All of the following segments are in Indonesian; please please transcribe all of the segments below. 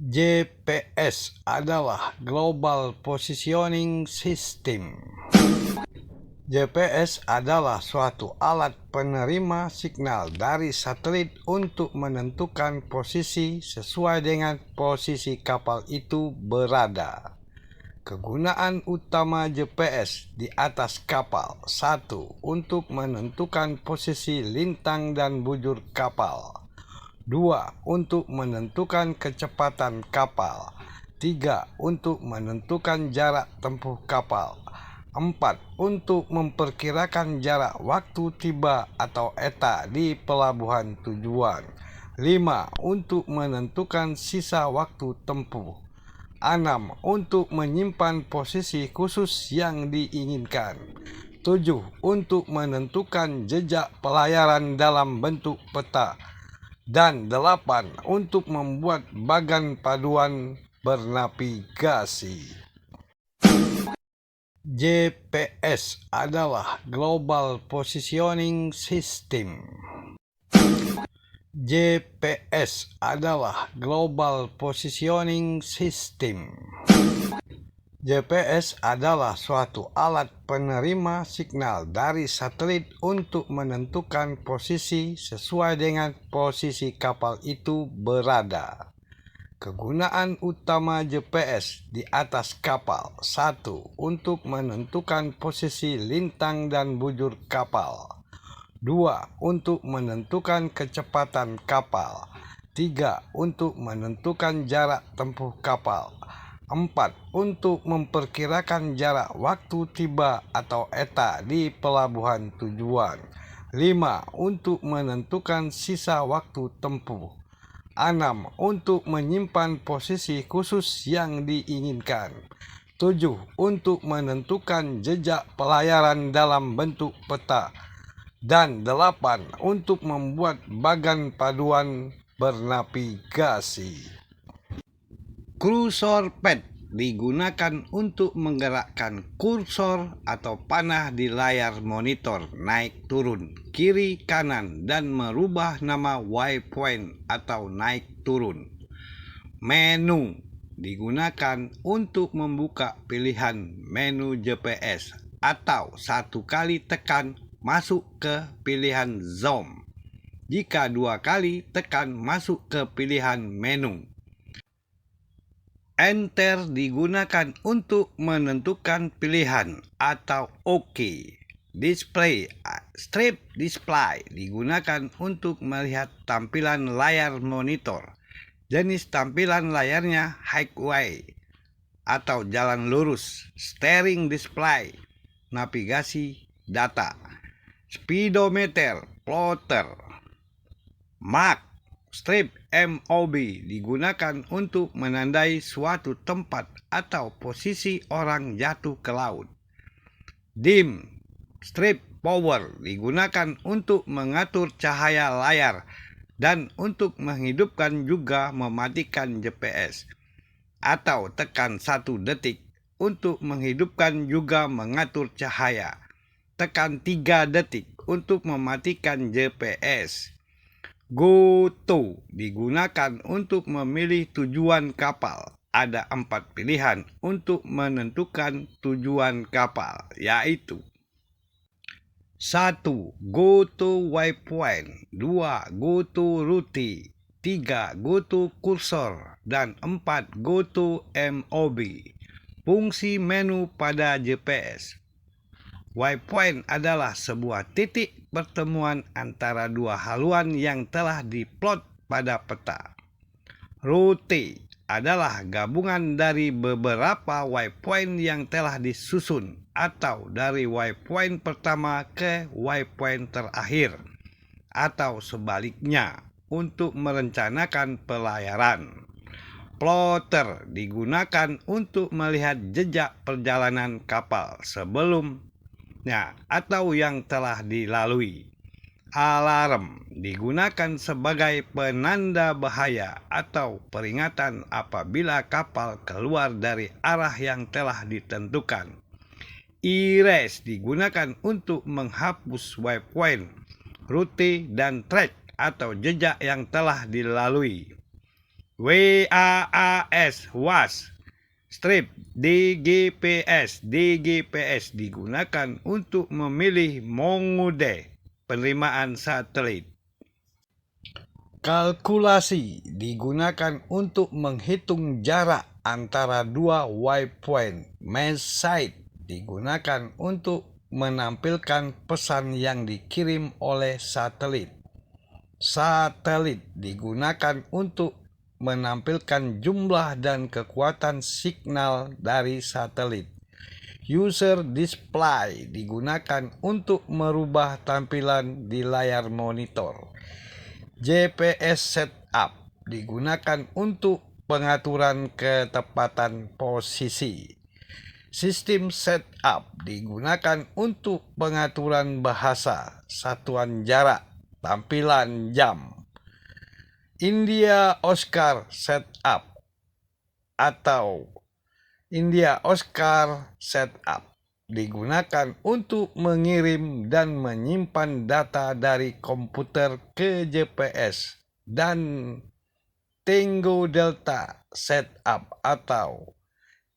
GPS adalah Global Positioning System. GPS adalah suatu alat penerima signal dari satelit untuk menentukan posisi sesuai dengan posisi kapal itu berada. Kegunaan utama GPS di atas kapal: 1. Untuk menentukan posisi lintang dan bujur kapal. 2. Untuk menentukan kecepatan kapal. 3. Untuk menentukan jarak tempuh kapal. 4. Untuk memperkirakan jarak waktu tiba atau ETA di pelabuhan tujuan. 5. Untuk menentukan sisa waktu tempuh. 6. Untuk menyimpan posisi khusus yang diinginkan. 7. Untuk menentukan jejak pelayaran dalam bentuk peta. Dan 8. Untuk membuat bagan paduan bernavigasi. GPS adalah Global Positioning System. GPS adalah Global Positioning System. GPS adalah suatu alat penerima signal dari satelit untuk menentukan posisi sesuai dengan posisi kapal itu berada. Kegunaan utama GPS di atas kapal: 1. Untuk menentukan posisi lintang dan bujur kapal. 2. Untuk menentukan kecepatan kapal. 3. Untuk menentukan jarak tempuh kapal. 4. Untuk memperkirakan jarak waktu tiba atau ETA di pelabuhan tujuan. 5. Untuk menentukan sisa waktu tempuh. 6. Untuk menyimpan posisi khusus yang diinginkan. 7. Untuk menentukan jejak pelayaran dalam bentuk peta. Dan 8. Untuk membuat bagan paduan bernavigasi. Cursor pad digunakan untuk menggerakkan kursor atau panah di layar monitor naik turun, kiri kanan, dan merubah nama waypoint atau naik turun. Menu digunakan untuk membuka pilihan menu GPS atau satu kali tekan masuk ke pilihan zoom jika dua kali tekan masuk ke pilihan menu. Enter digunakan untuk menentukan pilihan atau OK. Strip display digunakan untuk melihat tampilan layar monitor. Jenis tampilan layarnya highway atau jalan lurus. Steering display, navigasi data. Speedometer, plotter. Map strip MOB digunakan untuk menandai suatu tempat atau posisi orang jatuh ke laut. Dim strip power digunakan untuk mengatur cahaya layar dan untuk menghidupkan juga mematikan GPS. Atau tekan 1 detik untuk menghidupkan juga mengatur cahaya. Tekan 3 detik untuk mematikan GPS. Go to digunakan untuk memilih tujuan kapal. Ada 4 pilihan untuk menentukan tujuan kapal, yaitu 1. Go to waypoint. 2. Go to route. 3. Go to cursor. Dan 4. Go to MOB. Fungsi menu pada GPS. Waypoint adalah sebuah titik pertemuan antara dua haluan yang telah diplot pada peta. Route adalah gabungan dari beberapa waypoint yang telah disusun atau dari waypoint pertama ke waypoint terakhir atau sebaliknya untuk merencanakan pelayaran. Plotter digunakan untuk melihat jejak perjalanan kapal sebelumnya atau yang telah dilalui. Alarm digunakan sebagai penanda bahaya atau peringatan apabila kapal keluar dari arah yang telah ditentukan. Erase digunakan untuk menghapus waypoint, rute, dan track atau jejak yang telah dilalui. WAAS, WAS. Strip, DGPS digunakan untuk memilih mode penerimaan satelit. Kalkulasi digunakan untuk menghitung jarak antara dua waypoint. Mesh site digunakan untuk menampilkan pesan yang dikirim oleh satelit. Satelit digunakan untuk menampilkan jumlah dan kekuatan signal dari satelit. User display digunakan untuk merubah tampilan di layar monitor. GPS setup digunakan untuk pengaturan ketepatan posisi. Sistem setup digunakan untuk pengaturan bahasa, satuan jarak, tampilan jam. India Oscar setup atau India Oscar setup digunakan untuk mengirim dan menyimpan data dari komputer ke GPS. Dan Tango Delta setup atau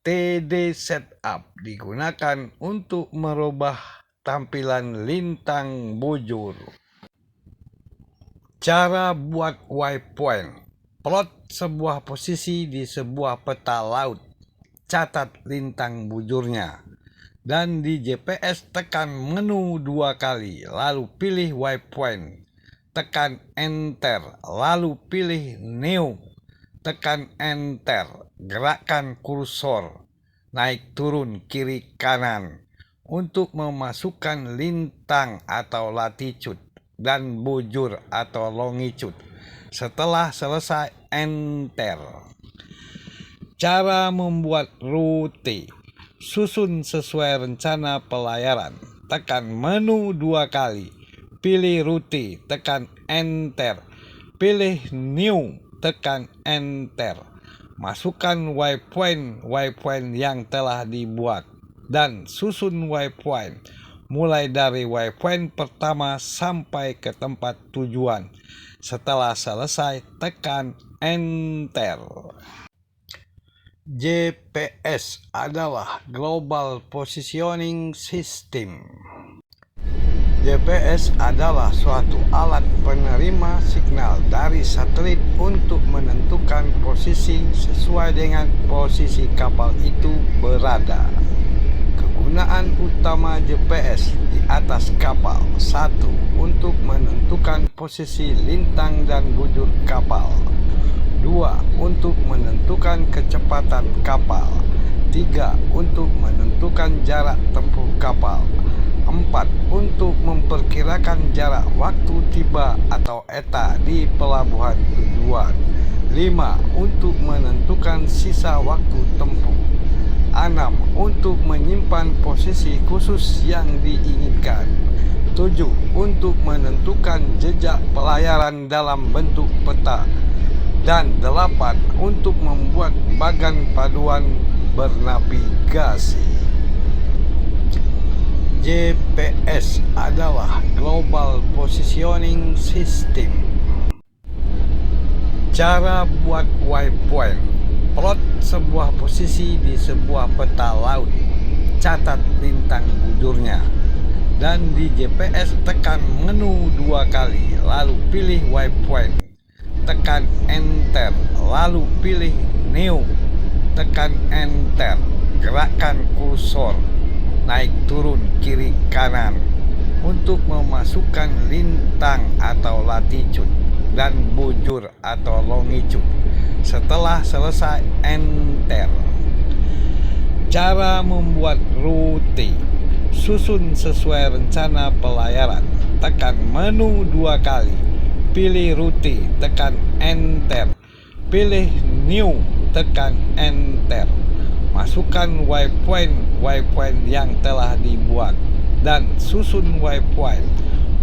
TD setup digunakan untuk merubah tampilan lintang bujur. Cara buat waypoint. Plot sebuah posisi di sebuah peta laut. Catat lintang bujurnya. Dan di GPS tekan menu 2 kali, lalu pilih waypoint. Tekan enter, lalu pilih new. Tekan enter, gerakkan kursor naik turun kiri kanan untuk memasukkan lintang atau latitude dan bujur atau longitude. Setelah selesai, enter. Cara membuat rute. Susun sesuai rencana pelayaran. Tekan menu 2 kali. Pilih rute, tekan enter. Pilih new, tekan enter. Masukkan waypoint yang telah dibuat. Dan susun waypoint. Mulai dari waypoint pertama sampai ke tempat tujuan. Setelah selesai, tekan enter. GPS adalah Global Positioning System. GPS adalah suatu alat penerima signal dari satelit untuk menentukan posisi sesuai dengan posisi kapal itu berada. Kegunaan utama GPS di atas kapal. 1. Untuk menentukan posisi lintang dan bujur kapal. 2. Untuk menentukan kecepatan kapal. 3. Untuk menentukan jarak tempuh kapal. 4. Untuk memperkirakan jarak waktu tiba atau ETA di pelabuhan tujuan. 5. Untuk menentukan sisa waktu tempuh. 6. Untuk menyimpan posisi khusus yang diinginkan. 7. Untuk menentukan jejak pelayaran dalam bentuk peta. Dan 8. Untuk membuat bagan paduan bernavigasi. GPS adalah Global Positioning System. Cara buat waypoint. Plot sebuah posisi di sebuah peta laut. Catat lintang bujurnya. Dan di GPS tekan menu 2 kali, lalu pilih waypoint. Tekan enter, lalu pilih new. Tekan enter, gerakkan kursor naik turun kiri kanan untuk memasukkan lintang atau latitude dan bujur atau longitude. Setelah selesai, enter. Cara membuat rute. Susun sesuai rencana pelayaran. Tekan menu 2 kali. Pilih rute, tekan enter. Pilih new, tekan enter. Masukkan waypoint yang telah dibuat. Dan susun waypoint.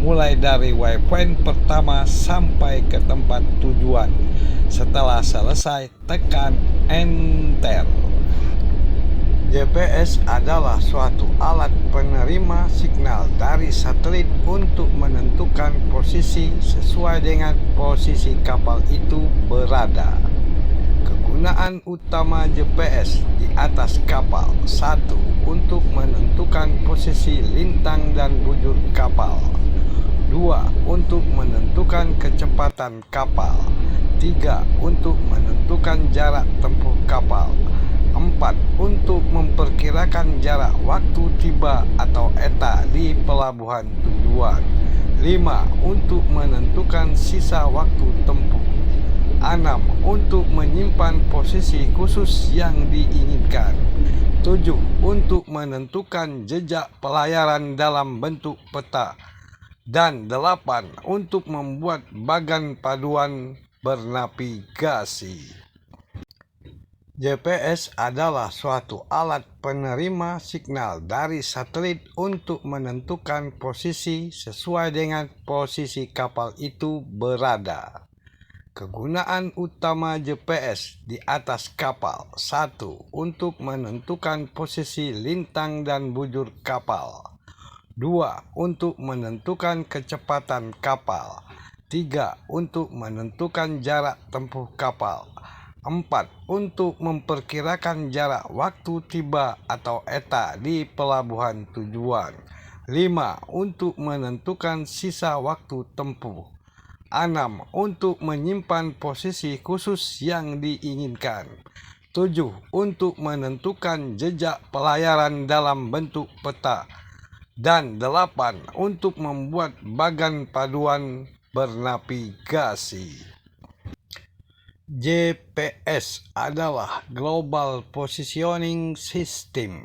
Mulai dari waypoint pertama sampai ke tempat tujuan. Setelah selesai, tekan enter. GPS adalah suatu alat penerima signal dari satelit untuk menentukan posisi sesuai dengan posisi kapal itu berada. Kegunaan utama GPS di atas kapal. 1. Untuk menentukan posisi lintang dan bujur kapal. 2. Untuk menentukan kecepatan kapal. 3. Untuk menentukan jarak tempuh kapal. 4. Untuk memperkirakan jarak waktu tiba atau ETA di pelabuhan tujuan. 5. Untuk menentukan sisa waktu tempuh. 6. Untuk menyimpan posisi khusus yang diinginkan. 7. Untuk menentukan jejak pelayaran dalam bentuk peta. Dan 8. Untuk membuat bagan paduan bernavigasi. GPS adalah suatu alat penerima signal dari satelit untuk menentukan posisi sesuai dengan posisi kapal itu berada. Kegunaan utama GPS di atas kapal. 1. Untuk menentukan posisi lintang dan bujur kapal. 2. Untuk menentukan kecepatan kapal. 3. Untuk menentukan jarak tempuh kapal. 4. Untuk memperkirakan jarak waktu tiba atau ETA di pelabuhan tujuan. 5. Untuk menentukan sisa waktu tempuh. 6. Untuk menyimpan posisi khusus yang diinginkan. 7. Untuk menentukan jejak pelayaran dalam bentuk peta. Dan 8. Untuk membuat bagan paduan bernavigasi. GPS adalah Global Positioning System.